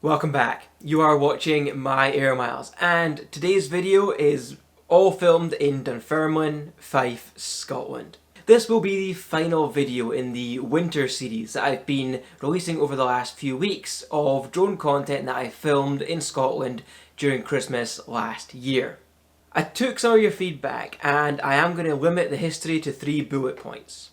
Welcome back. You are watching MyAirMyles, and today's video is all filmed in Dunfermline, Fife, Scotland. This will be the final video in the winter series that I've been releasing over the last few weeks of drone content that I filmed in Scotland during Christmas last year. I took some of your feedback and I am going to limit the history to 3 bullet points.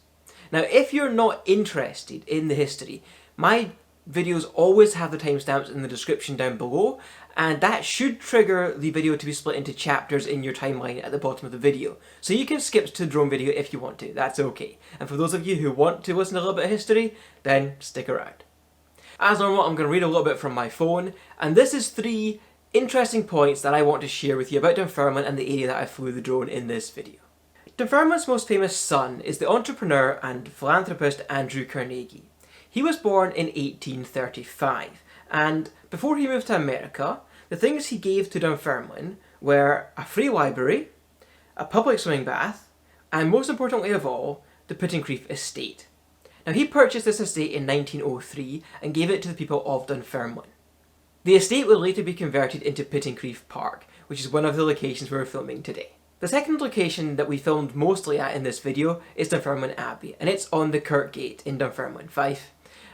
Now, if you're not interested in the history, my videos always have the timestamps in the description down below, and that should trigger the video to be split into chapters in your timeline at the bottom of the video. So you can skip to the drone video if you want to, that's okay. And for those of you who want to listen to a little bit of history, then stick around. As normal, I'm going to read a little bit from my phone, and this is 3 interesting points that I want to share with you about Dunfermline and the area that I flew the drone in this video. Dunfermline's most famous son is the entrepreneur and philanthropist Andrew Carnegie. He was born in 1835, and before he moved to America, the things he gave to Dunfermline were a free library, a public swimming bath, and most importantly of all, the Pittencrief estate. Now, he purchased this estate in 1903 and gave it to the people of Dunfermline. The estate will later be converted into Pittencrief Park, which is one of the locations we're filming today. The second location that we filmed mostly at in this video is Dunfermline Abbey, and it's on the Kirk Gate in Dunfermline, Fife.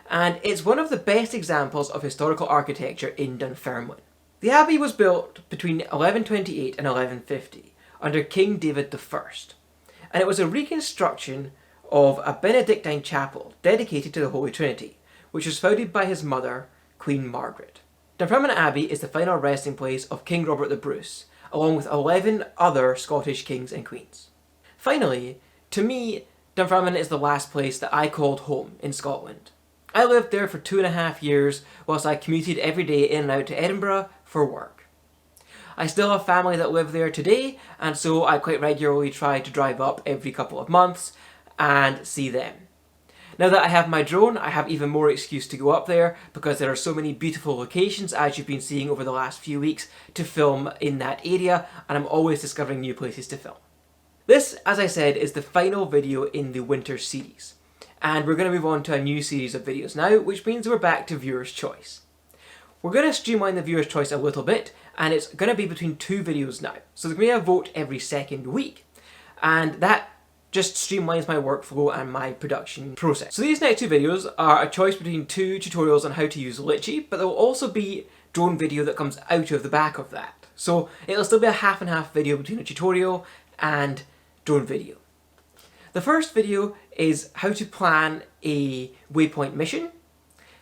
And it's one of the best examples of historical architecture in Dunfermline. The abbey was built between 1128 and 1150 under King David I, and it was a reconstruction of a Benedictine chapel dedicated to the Holy Trinity, which was founded by his mother, Queen Margaret. Dunfermline Abbey is the final resting place of King Robert the Bruce, along with 11 other Scottish kings and queens. Finally, to me, Dunfermline is the last place that I called home in Scotland. I lived there for 2.5 years whilst I commuted every day in and out to Edinburgh for work. I still have family that live there today, and so I quite regularly try to drive up every couple of months and see them. Now that I have my drone, I have even more excuse to go up there because there are so many beautiful locations, as you've been seeing over the last few weeks, to film in that area, and I'm always discovering new places to film. This, as I said, is the final video in the winter series. And we're going to move on to a new series of videos now, which means we're back to viewer's choice. We're going to streamline the viewer's choice a little bit, and it's going to be between 2 videos now. So there's going to be a vote every second week, and that just streamlines my workflow and my production process. So these next 2 videos are a choice between 2 tutorials on how to use Litchi, but there will also be drone video that comes out of the back of that. So it'll still be a half and half video between a tutorial and drone video. The first video is how to plan a waypoint mission,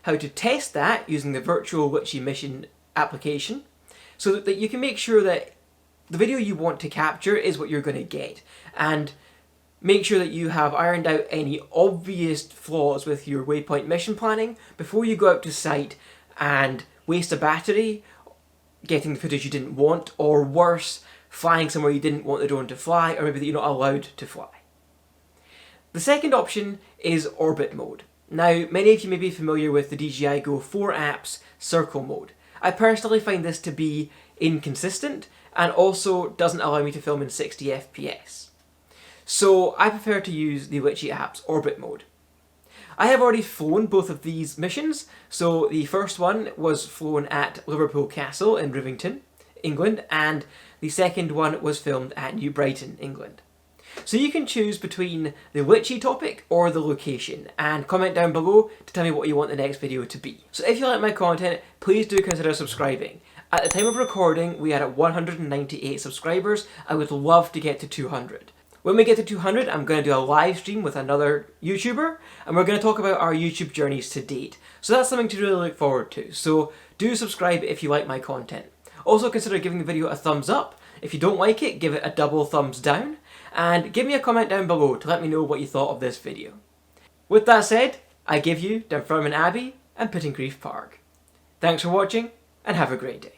how to test that using the virtual Litchi mission application, so that you can make sure that the video you want to capture is what you're going to get, and make sure that you have ironed out any obvious flaws with your waypoint mission planning before you go out to site and waste a battery getting the footage you didn't want, or worse, flying somewhere you didn't want the drone to fly, or maybe that you're not allowed to fly. The second option is orbit mode. Now, many of you may be familiar with the DJI Go 4 app's circle mode. I personally find this to be inconsistent and also doesn't allow me to film in 60 FPS. So I prefer to use the Litchi app's orbit mode. I have already flown both of these missions. So the first one was flown at Liverpool Castle in Rivington, England, and the second one was filmed at New Brighton, England. So you can choose between the Litchi topic or the location, and comment down below to tell me what you want the next video to be. So if you like my content, please do consider subscribing. At the time of recording, we are at 198 subscribers. I would love to get to 200. When we get to 200, I'm going to do a live stream with another YouTuber, and we're going to talk about our YouTube journeys to date. So that's something to really look forward to. So do subscribe if you like my content. Also consider giving the video a thumbs up. If you don't like it, give it a double thumbs down. And give me a comment down below to let me know what you thought of this video. With that said, I give you Dunfermline Abbey and Pittencrief Park. Thanks for watching, and have a great day.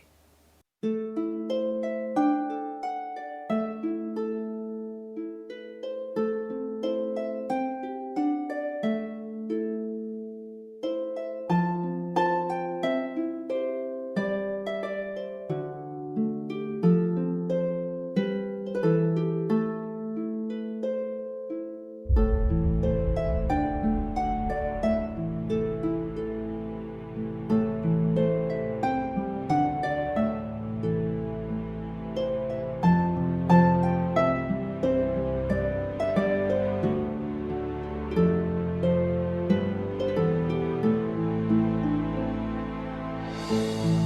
you.